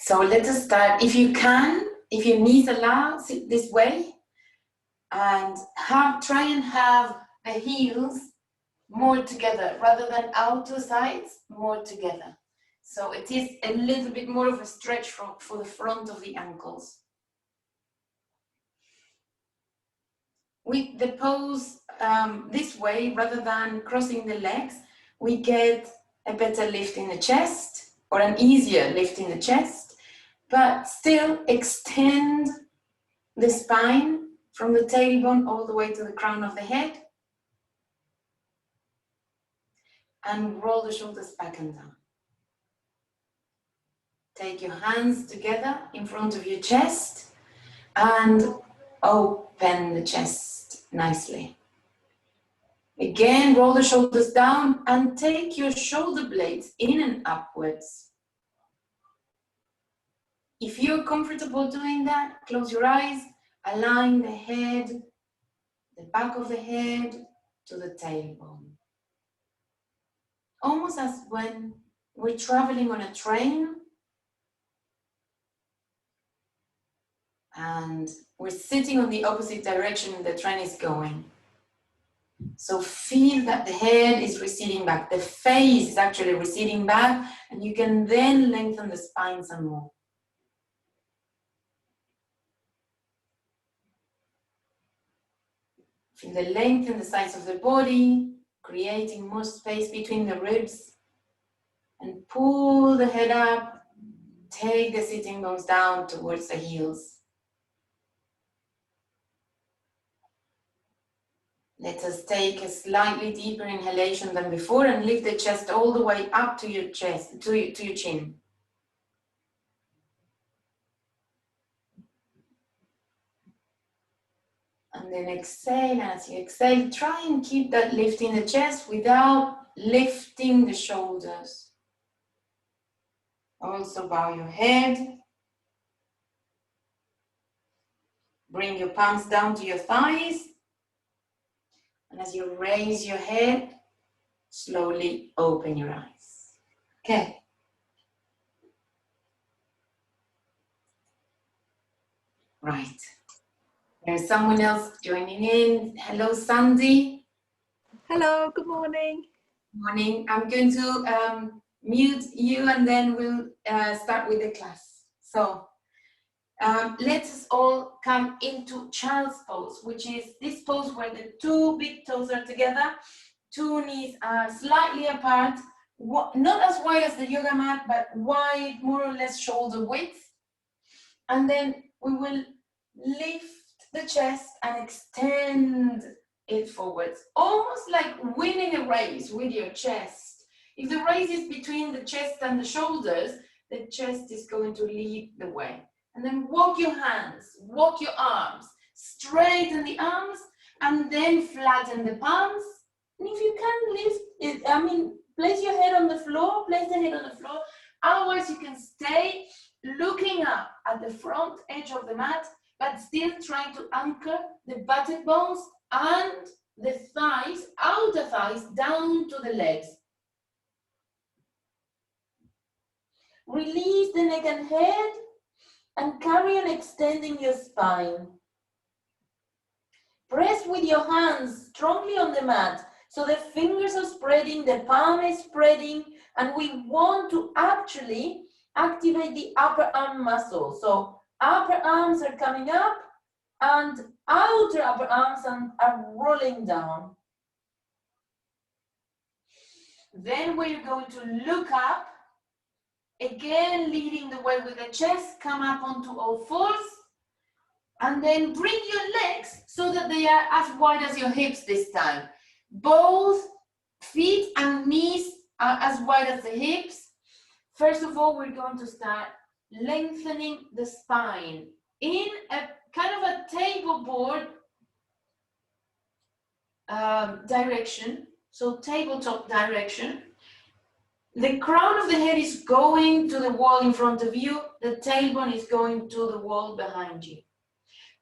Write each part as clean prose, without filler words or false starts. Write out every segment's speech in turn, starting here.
So let us start. If you can, if your knees allow, sit this way and try and have the heels more together rather than out to the sides, more together. So it is a little bit more of a stretch for the front of the ankles. With the pose this way, rather than crossing the legs, we get a better lift in the chest, or an easier lift in the chest, but still extend the spine from the tailbone all the way to the crown of the head, and roll the shoulders back and down. Take your hands together in front of your chest and open the chest nicely. Again, roll the shoulders down and take your shoulder blades in and upwards. If you're comfortable doing that, close your eyes, align the head, the back of the head to the tailbone. Almost as when we're traveling on a train and we're sitting on the opposite direction the train is going. So feel that the head is receding back, the face is actually receding back, and you can then lengthen the spine some more. Feel the length and the size of the body, creating more space between the ribs, and pull the head up, take the sitting bones down towards the heels. Let us take a slightly deeper inhalation than before and lift the chest all the way up to your chest, to your chin. And then exhale, and as you exhale, try and keep that lift in the chest without lifting the shoulders. Also bow your head. Bring your palms down to your thighs. And as you raise your head, slowly open your eyes. Okay. Right. There's someone else joining in. Hello, Sandy. Hello, good morning. Morning. I'm going to mute you and then we'll start with the class. So let us all come into child's pose, which is this pose where the two big toes are together, two knees are slightly apart, not as wide as the yoga mat, but wide, more or less shoulder width. And then we will lift the chest and extend it forwards, almost like winning a race with your chest. If the race is between the chest and the shoulders, the chest is going to lead the way. And then walk your hands, walk your arms, straighten the arms, and then flatten the palms. And if you can lift it, place your head on the floor, place the head on the floor. Otherwise, you can stay looking up at the front edge of the mat, but still trying to anchor the buttock bones and the thighs, outer thighs, down to the legs. Release the neck and head and carry on extending your spine. Press with your hands strongly on the mat so the fingers are spreading, the palm is spreading, and we want to actually activate the upper arm muscle. So upper arms are coming up and outer upper arms are rolling down. Then we're going to look up, again leading the way with the chest, come up onto all fours, and then bring your legs so that they are as wide as your hips this time. Both feet and knees are as wide as the hips. First of all, we're going to start lengthening the spine in a kind of a table board direction, so tabletop direction. The crown of the head is going to the wall in front of you, the tailbone is going to the wall behind you.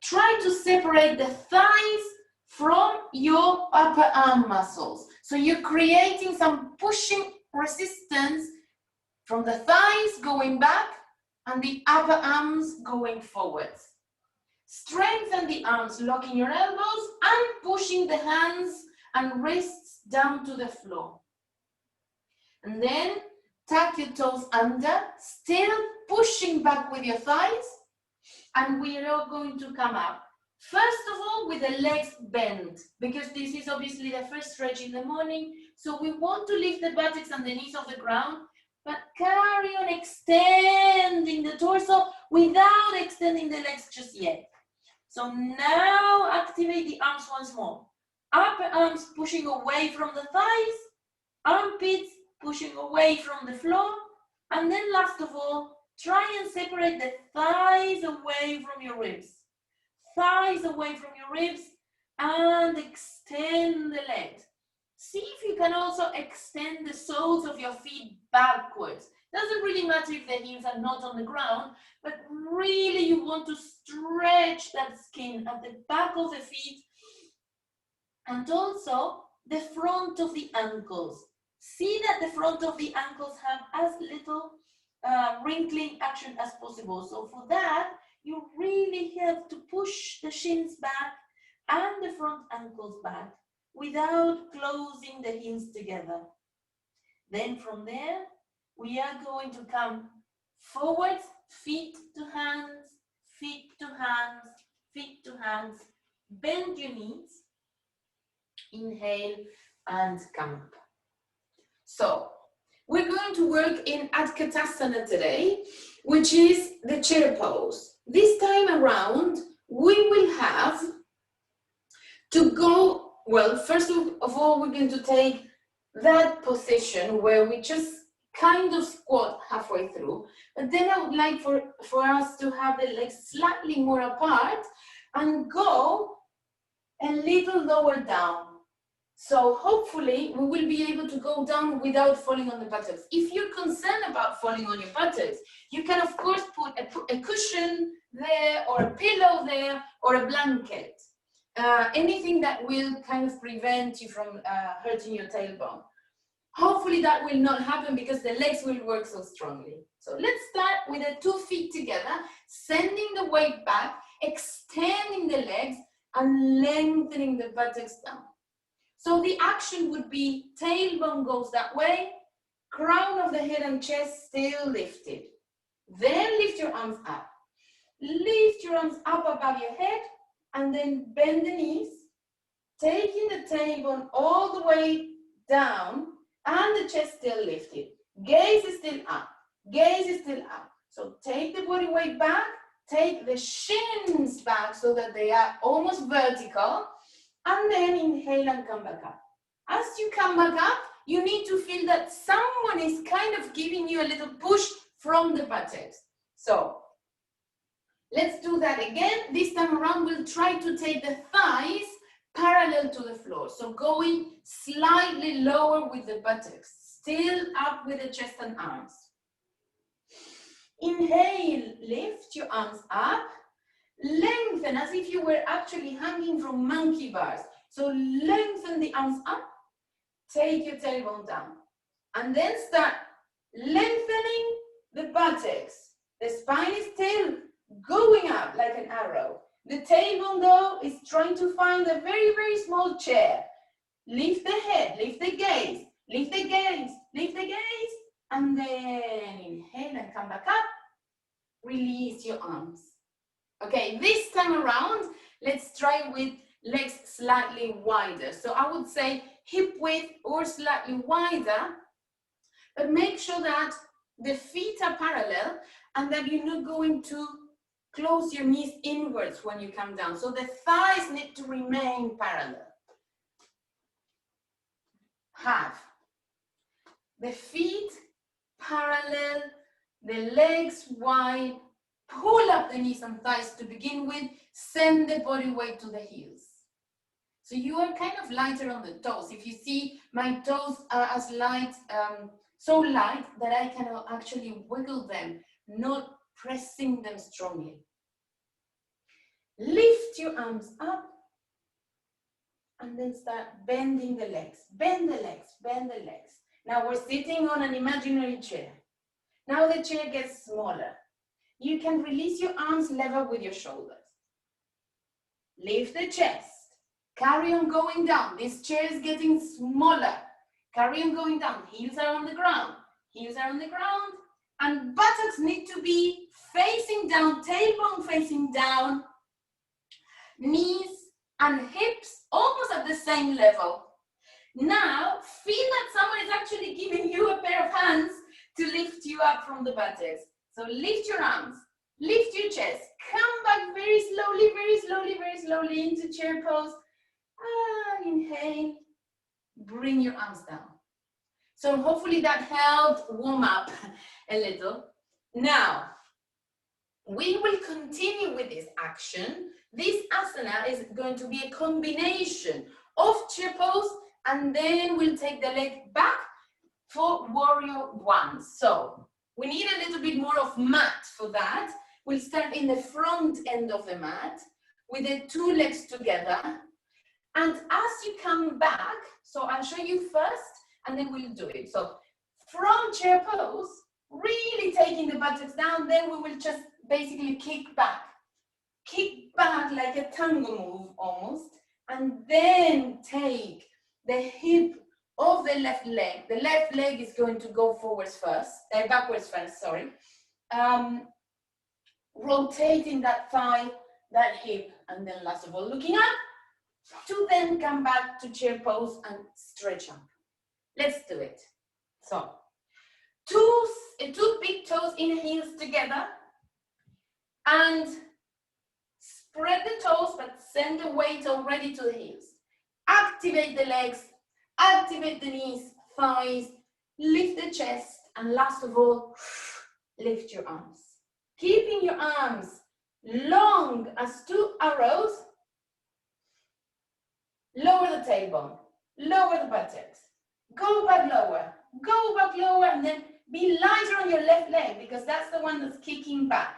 Try to separate the thighs from your upper arm muscles. So you're creating some pushing resistance from the thighs going back and the upper arms going forwards. Strengthen the arms, locking your elbows and pushing the hands and wrists down to the floor. And then tuck your toes under, still pushing back with your thighs, and we are going to come up. First of all, with the legs bent, because this is obviously the first stretch in the morning, so we want to lift the buttocks and the knees off the ground, but carry on extending the torso without extending the legs just yet. So now activate the arms once more. Upper arms pushing away from the thighs, armpits pushing away from the floor, and then last of all, try and separate the thighs away from your ribs. Thighs away from your ribs and extend the legs. See if you can also extend the soles of your feet backwards. Doesn't really matter if the heels are not on the ground, but really you want to stretch that skin at the back of the feet and also the front of the ankles. See that the front of the ankles have as little wrinkling action as possible. So for that, you really have to push the shins back and the front ankles back without closing the heels together. Then from there, we are going to come forwards, feet to hands, feet to hands, feet to hands. Bend your knees. Inhale and come up. So we're going to work in Adkatasana today, which is the chair pose. This time around, we will have to go, well, first of all, we're going to take that position where we just kind of squat halfway through, but then I would like for us to have the legs slightly more apart and go a little lower down. So hopefully we will be able to go down without falling on the buttocks. If you're concerned about falling on your buttocks, you can of course put a cushion there or a pillow there or a blanket. Anything that will kind of prevent you from hurting your tailbone. Hopefully that will not happen because the legs will work so strongly. So let's start with the 2 feet together, sending the weight back, extending the legs and lengthening the buttocks down. So the action would be tailbone goes that way, crown of the head and chest still lifted. Then lift your arms up. Lift your arms up above your head and then bend the knees, taking the tailbone all the way down and the chest still lifted. Gaze is still up. Gaze is still up. So take the body weight back, take the shins back so that they are almost vertical. And then inhale and come back up. As you come back up, you need to feel that someone is kind of giving you a little push from the buttocks. So let's do that again. This time around, we'll try to take the thighs parallel to the floor. So going slightly lower with the buttocks, still up with the chest and arms. Inhale, lift your arms up. Lengthen as if you were actually hanging from monkey bars. So lengthen the arms up, take your tailbone down. And then start lengthening the buttocks. The spine is still going up like an arrow. The tailbone though is trying to find a very, very small chair. Lift the head, lift the gaze, lift the gaze, lift the gaze. And then inhale and come back up. Release your arms. Okay, this time around, let's try with legs slightly wider. So I would say hip width or slightly wider, but make sure that the feet are parallel and that you're not going to close your knees inwards when you come down. So the thighs need to remain parallel. Half. The feet parallel, the legs wide. Pull up the knees and thighs to begin with, send the body weight to the heels. So you are kind of lighter on the toes. If you see, my toes are as light, so light that I can actually wiggle them, not pressing them strongly. Lift your arms up and then start bending the legs. Bend the legs, bend the legs. Now we're sitting on an imaginary chair. Now the chair gets smaller. you can release your arms level with your shoulders. Lift the chest. Carry on going down. This chair is getting smaller. Carry on going down. Heels are on the ground. Heels are on the ground. And buttocks need to be facing down, tailbone facing down. Knees and hips almost at the same level. Now, feel that someone is actually giving you a pair of hands to lift you up from the buttocks. So lift your arms, lift your chest, come back very slowly, very slowly, very slowly into chair pose. Inhale, bring your arms down. So hopefully that helped warm up a little. Now, we will continue with this action. This asana is going to be a combination of chair pose, and then we'll take the leg back for warrior one. So we need a little bit more of mat for that. We'll start in the front end of the mat with the two legs together. And as you come back, so I'll show you first and then we'll do it. So from chair pose, really taking the buttocks down, then we will just basically kick back like a tango move almost, and then take the hip of the left leg. The left leg is going to go backwards first, sorry. Rotating that thigh, that hip, and then last of all, looking up to then come back to chair pose and stretch up. Let's do it. So, two big toes in heels together, and spread the toes, but send the weight already to the heels. Activate the legs, activate the knees, thighs, lift the chest, and last of all, lift your arms. Keeping your arms long as two arrows, lower the tailbone, lower the buttocks, go back lower, and then be lighter on your left leg because that's the one that's kicking back.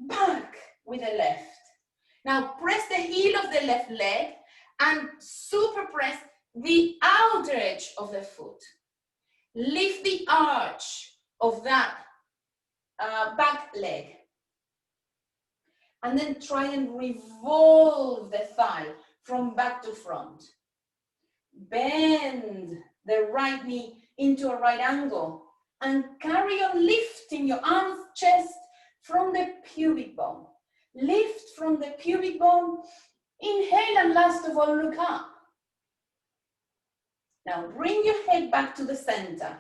Back with the left. Now press the heel of the left leg and super press the outer edge of the foot. Lift the arch of that back leg. And then try and revolve the thigh from back to front. Bend the right knee into a right angle and carry on lifting your arms, chest from the pubic bone. Lift from the pubic bone. Inhale and last of all, look up. Now bring your head back to the center.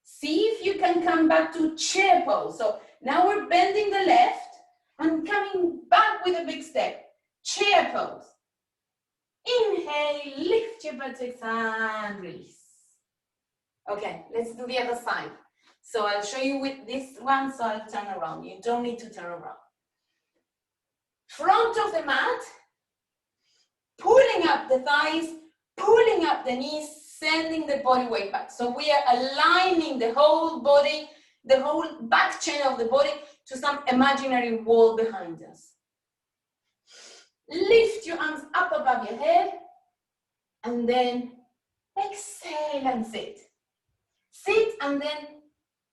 See if you can come back to chair pose. So now we're bending the left and coming back with a big step. Chair pose. Inhale, lift your buttocks and release. Okay, let's do the other side. So I'll show you with this one, so I'll turn around. You don't need to turn around. Front of the mat, pulling up the thighs, pulling up the knees, sending the body weight back. So we are aligning the whole body, the whole back chain of the body to some imaginary wall behind us. Lift your arms up above your head and then exhale and sit. Sit and then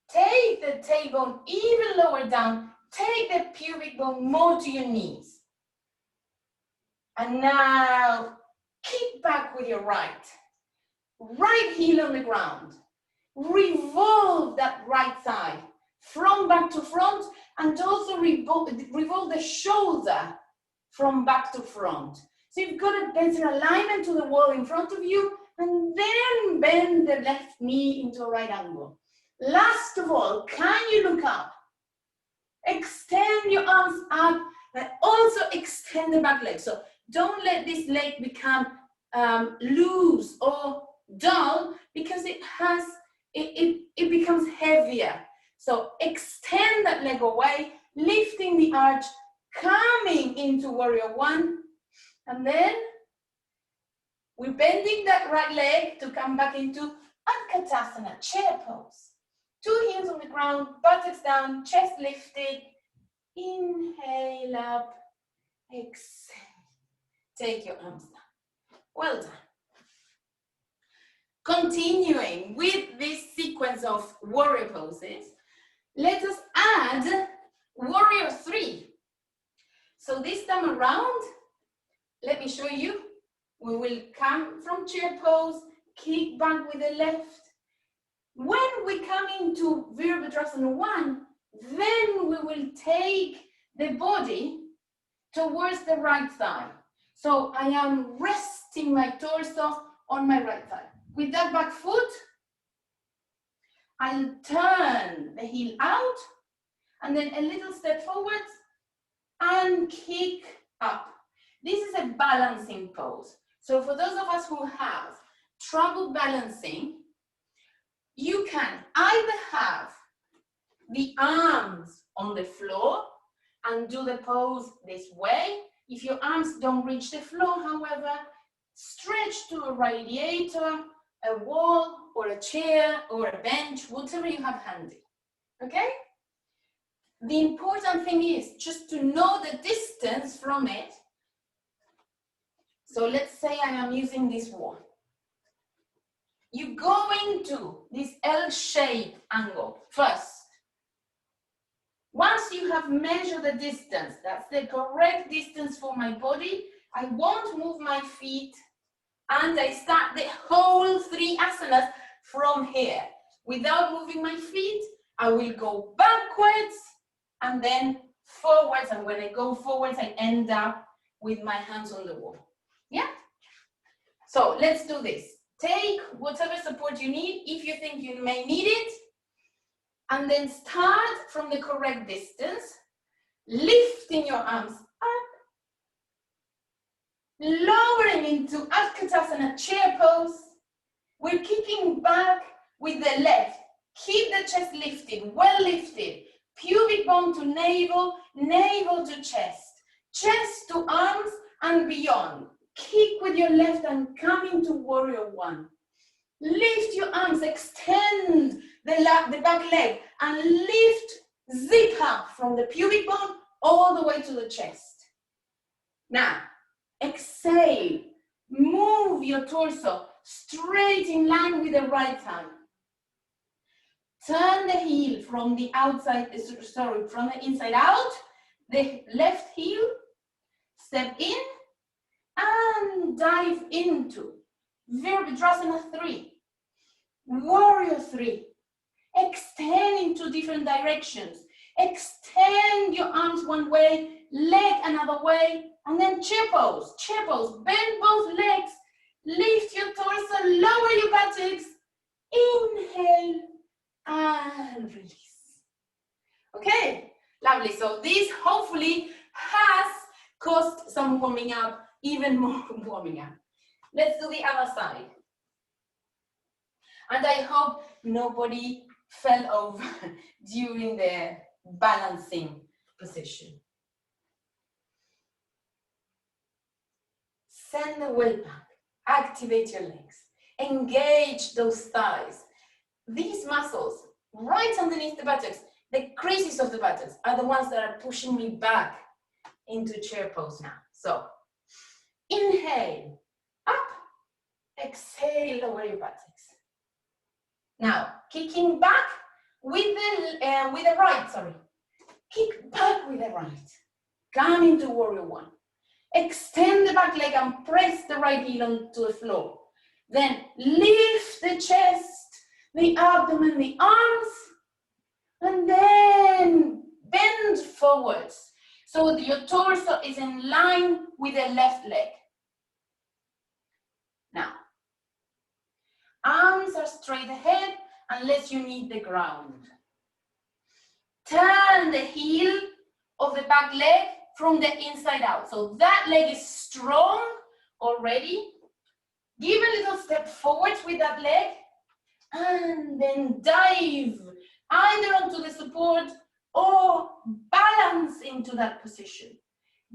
take the tailbone even lower down. Take the pubic bone more to your knees. And now kick back with your right. Right heel on the ground. Revolve that right thigh from back to front and also revolve the shoulder from back to front. So you've got a better alignment to the wall in front of you and then bend the left knee into a right angle. Last of all, can you look up? Extend your arms up and also extend the back leg. So don't let this leg become loose or dull because it becomes heavier. So extend that leg away, lifting the arch, coming into warrior one, and then we're bending that right leg to come back into Utkatasana, chair pose. Two heels on the ground, buttocks down, chest lifted. Inhale up, exhale. Take your arms down. Well done. Continuing with this sequence of warrior poses, Let us add warrior 3. So this time around, let me show you. We will come from chair pose, kick back with the left. When we come into Virabhadrasana 1, then we will take the body towards the right thigh. So I am resting my torso on my right thigh. With that back foot, I'll turn the heel out and then a little step forwards and kick up. This is a balancing pose. So for those of us who have trouble balancing, you can either have the arms on the floor and do the pose this way. If your arms don't reach the floor, however, stretch to a radiator, a wall, or a chair, or a bench, whatever you have handy, okay? The important thing is just to know the distance from it. So let's say I am using this wall. You go into this L-shaped angle first. Once you have measured the distance, that's the correct distance for my body, I won't move my feet and I start the whole 3 asanas from here. Without moving my feet, I will go backwards and then forwards, and when I go forwards, I end up with my hands on the wall. Yeah? So let's do this. Take whatever support you need, if you think you may need it, and then start from the correct distance, lifting your arms up, lowering into Utkatasana chair pose. We're kicking back with the left. Keep the chest lifted, well lifted. Pubic bone to navel, navel to chest. Chest to arms and beyond. Kick with your left and come into warrior 1. Lift your arms, extend the back leg and lift, zip up from the pubic bone all the way to the chest. Now, exhale, move your torso straight in line with the right thigh. Turn the heel from the outside, from the inside out, the left heel, step in and dive into Virabhadrasana 3, warrior 3. Extend into different directions. Extend your arms one way, leg another way, and then chair pose. Chair pose. Bend both legs. Lift your torso. Lower your buttocks. Inhale and release. Okay, lovely. So this hopefully has caused some warming up, even more warming up. Let's do the other side. And I hope nobody fell over during the balancing position. Send the weight back. Activate your legs. Engage those thighs. These muscles right underneath the buttocks, the creases of the buttocks, are the ones that are pushing me back into chair pose now. So inhale, up, exhale, lower your buttocks. Now, kicking back with the right, sorry. Kick back with the right. Come into warrior 1. Extend the back leg and press the right heel onto the floor. Then lift the chest, the abdomen, the arms, and then bend forwards so that your torso is in line with the left leg. Now, arms are straight ahead unless you need the ground. Turn the heel of the back leg from the inside out. So that leg is strong already. Give a little step forwards with that leg and then dive either onto the support or balance into that position.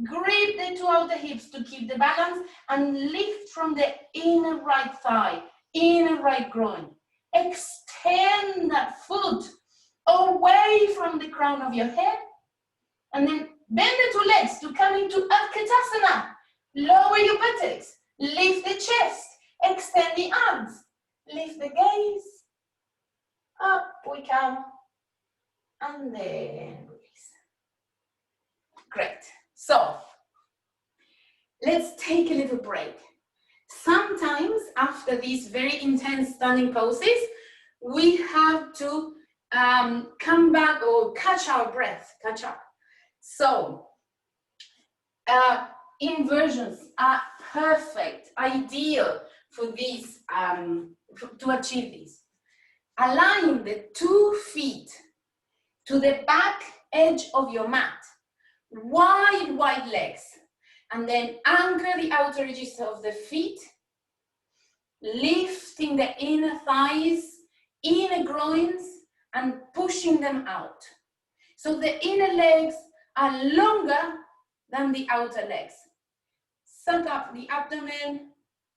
Grip the 2 outer hips to keep the balance and lift from the inner right thigh, inner right groin. Extend that foot away from the crown of your head and then bend the 2 legs to come into Utkatasana. Lower your buttocks, lift the chest, extend the arms, lift the gaze. Up we come and then release. Great. So let's take a little break. Sometimes after these very intense standing poses, we have to come back or catch our breath, catch up. So inversions are perfect, ideal for these, to achieve this. Align the 2 feet to the back edge of your mat, wide legs, and then anchor the outer edges of the feet, lifting the inner thighs, inner groins, and pushing them out. So the inner legs are longer than the outer legs. Suck up the abdomen,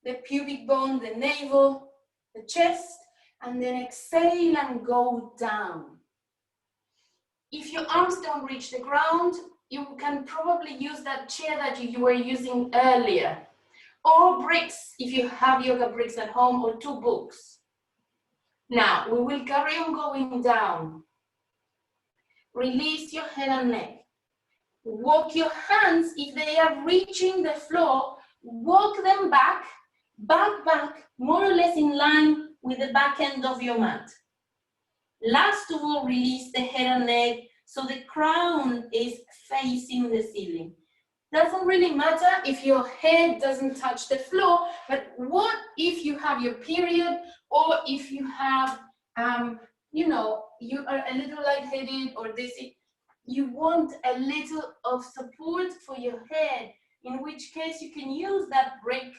the pubic bone, the navel, the chest, and then exhale and go down. If your arms don't reach the ground, you can probably use that chair that you were using earlier, or bricks if you have yoga bricks at home, or 2 books. Now we will carry on going down. Release your head and neck. Walk your hands, if they are reaching the floor, walk them back, more or less in line with the back end of your mat. Last of all, release the head and neck so the crown is facing the ceiling. Doesn't really matter if your head doesn't touch the floor, but what if you have your period, or if you have, you know, you are a little lightheaded or dizzy, you want a little of support for your head, in which case you can use that brick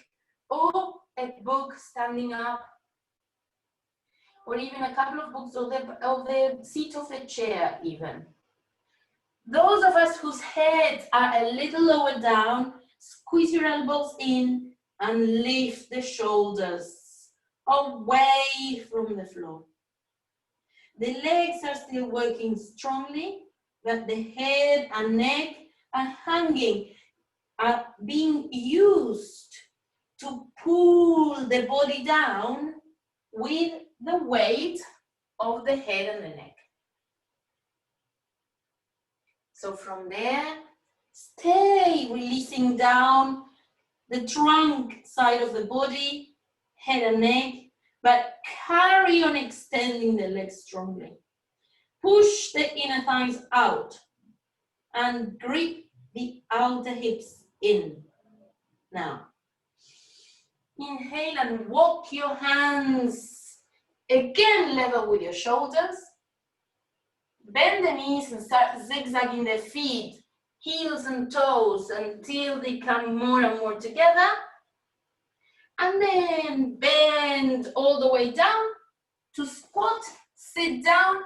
or a book standing up, or even a couple of books, or the seat of the chair even. Those of us whose heads are a little lower down, squeeze your elbows in and lift the shoulders away from the floor. The legs are still working strongly, but the head and neck are hanging, are being used to pull the body down with the weight of the head and the neck. So from there, stay releasing down the trunk side of the body, head and neck, but carry on extending the legs strongly. Push the inner thighs out and grip the outer hips in. Now, inhale and walk your hands again level with your shoulders. Bend the knees and start zigzagging the feet, heels and toes, until they come more and more together. And then bend all the way down to squat, sit down,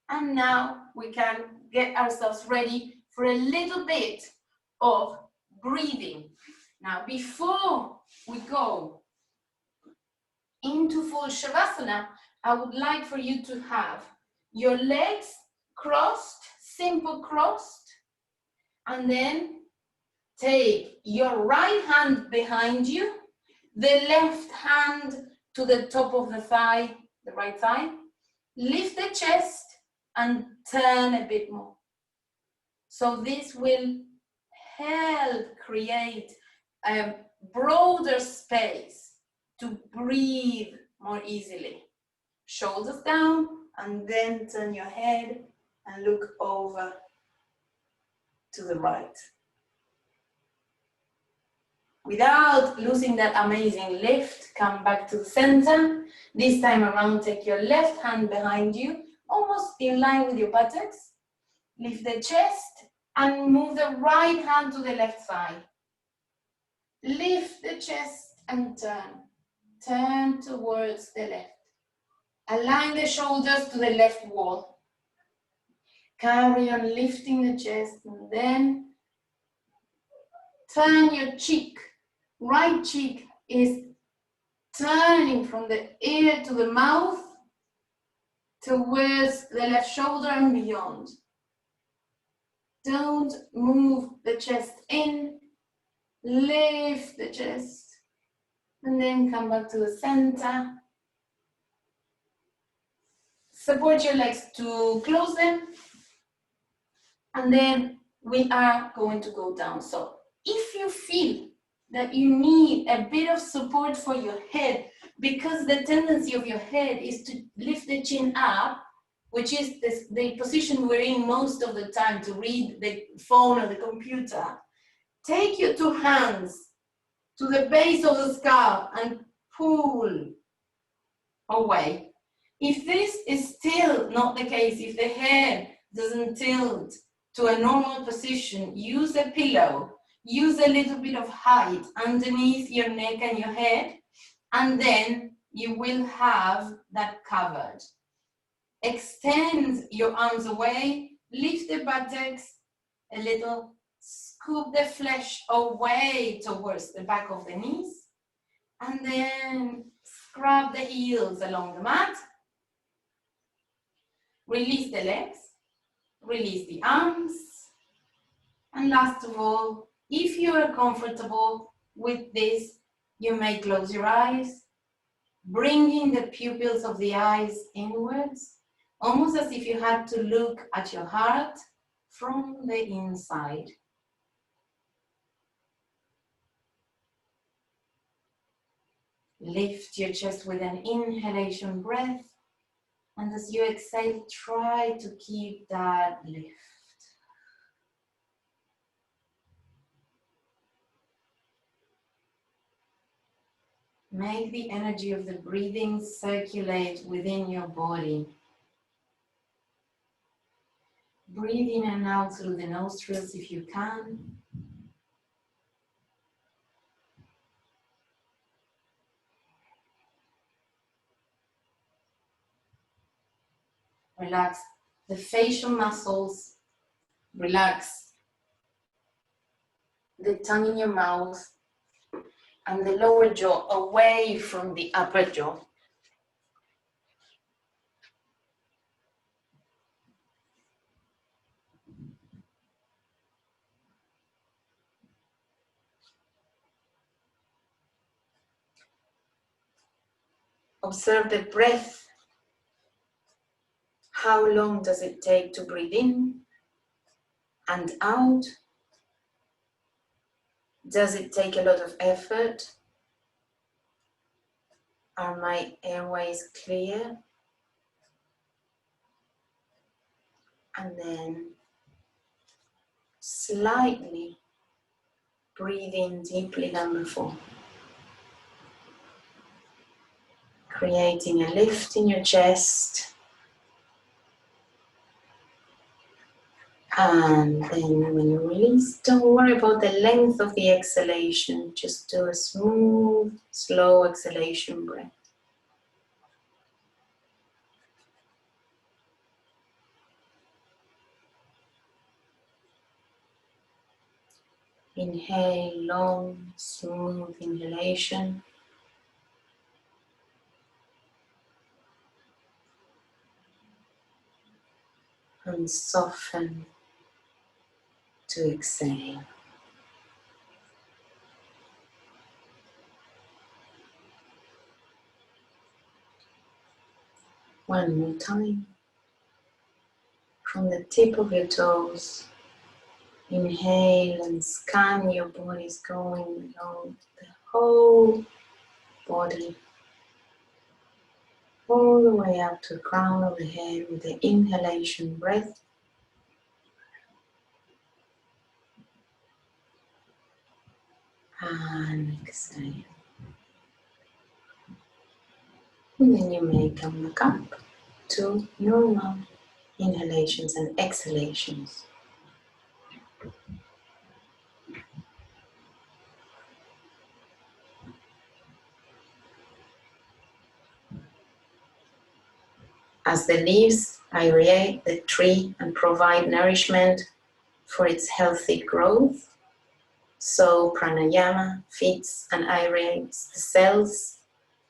and now we can get ourselves ready for a little bit of breathing. Now, before we go into full Shavasana, I would like for you to have your legs crossed, simple crossed, and then take your right hand behind you, the left hand to the top of the thigh, the right thigh, lift the chest and turn a bit more. So this will help create a broader space to breathe more easily. Shoulders down, and then turn your head and look over to the right. Without losing that amazing lift, come back to the center. This time around, take your left hand behind you, almost in line with your buttocks. Lift the chest and move the right hand to the left thigh. Lift the chest and turn. Turn towards the left. Align the shoulders to the left wall. Carry on lifting the chest, and then turn your cheek. Right cheek is turning from the ear to the mouth towards the left shoulder and beyond. Don't move the chest in. Lift the chest, and then come back to the center. Support your legs to close them, And then we are going to go down. So if you feel that you need a bit of support for your head, because the tendency of your head is to lift the chin up, which is the position we're in most of the time to read the phone or the computer, take your two hands to the base of the skull and pull away. If this is still not the case, if the head doesn't tilt to a normal position, use a pillow, use a little bit of height underneath your neck and your head, and then you will have that covered. Extend your arms away, lift the buttocks a little, scoop the flesh away towards the back of the knees, and then scrub the heels along the mat. Release the legs, release the arms, and last of all, if you are comfortable with this, you may close your eyes, bringing the pupils of the eyes inwards, almost as if you had to look at your heart from the inside. Lift your chest with an inhalation breath, and as you exhale, try to keep that lift. Make the energy of the breathing circulate within your body. Breathe in and out through the nostrils if you can. Relax the facial muscles. Relax the tongue in your mouth and the lower jaw away from the upper jaw. Observe the breath. How long does it take to breathe in and out? Does it take a lot of effort? Are my airways clear? And then slightly breathe in deeply than before. Creating a lift in your chest. And then when you release, don't worry about the length of the exhalation. Just do a smooth, slow exhalation breath. Inhale, long, smooth inhalation. And soften to exhale. One more time. From the tip of your toes, inhale and scan your bodies going along the whole body, all the way up to the crown of the head with the inhalation breath. And exhale. And then you may come back up to normal inhalations and exhalations. As the leaves aerate the tree and provide nourishment for its healthy growth, so pranayama feeds and aerates the cells,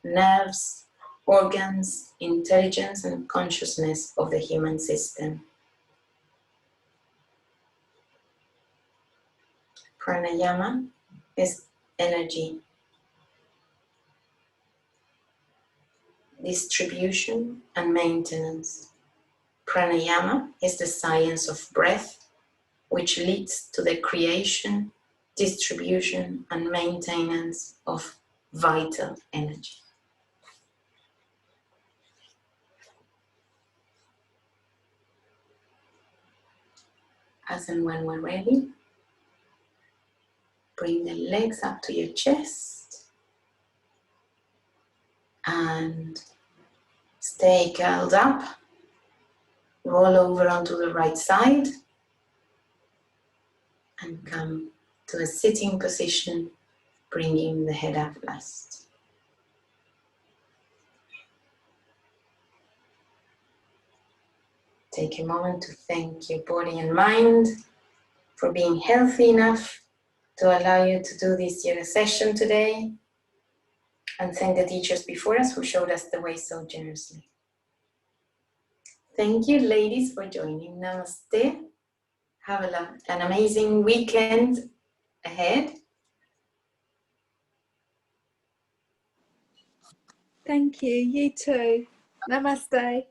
nerves, organs, intelligence, and consciousness of the human system. Pranayama is energy distribution and maintenance. Pranayama is the science of breath which leads to the creation, distribution, and maintenance of vital energy. As and when we're ready, bring the legs up to your chest and stay curled up. Roll over onto the right side and come to a sitting position, bringing the head up last. Take a moment to thank your body and mind for being healthy enough to allow you to do this yoga session today, and thank the teachers before us who showed us the way so generously. Thank you, ladies, for joining. Namaste. Have an amazing weekend ahead. Thank you. You too. Namaste.